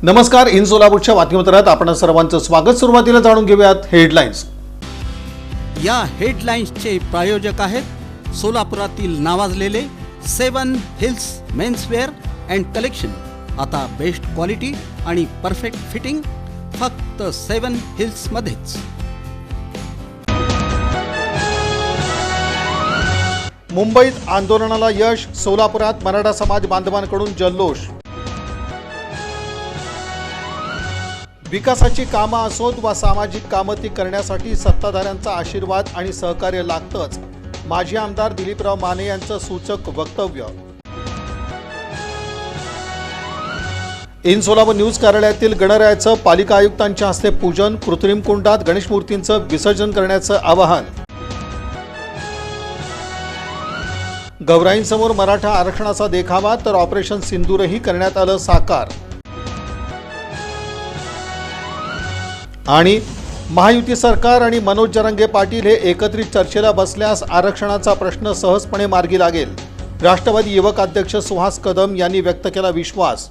नमस्कार, इन सोलापूरच्या बातमीपत्रात आपण सर्वांचं स्वागत। सुरुवातीला जाणून घेऊयात हेडलाईन्स। या हेडलाईन्सचे प्रायोजक आहेत सोलापुरातील नावाजलेले 7 हिल्स मेन्सवेअर अँड कलेक्शन। आता बेस्ट क्वालिटी आणि परफेक्ट फिटिंग फक्त 7 हिल्स मध्येच। मुंबईत आंदोलनाला यश, सोलापुरात मराठा समाज बांधवांकडून जल्लोष। विकासाची कामं असोत वा सामाजिक कामं ती करण्यासाठी सत्ताधाऱ्यांचा आशीर्वाद आणि सहकार्य लागतंच, माजी आमदार दिलीपराव माने यांचं सूचक वक्तव्य। इन सोलापूर न्यूज कार्यालयातील गणरायाचं पालिका आयुक्तांच्या हस्ते पूजन, कृत्रिम कुंडात गणेश मूर्तींचं विसर्जन करण्याचं आवाहन। गौराईंसमोर मराठा आरक्षणाचा देखावा तर ऑपरेशन सिंदूरही करण्यात आलं साकार। आणि महायुती सरकार आणि मनोज जरांगे पाटील हे एकत्रित चर्चेला बसल्यास आरक्षणाचा प्रश्न सहजपणे मार्गी लागेल, राष्ट्रवादी युवक अध्यक्ष सुहास कदम यांनी व्यक्त केला विश्वास।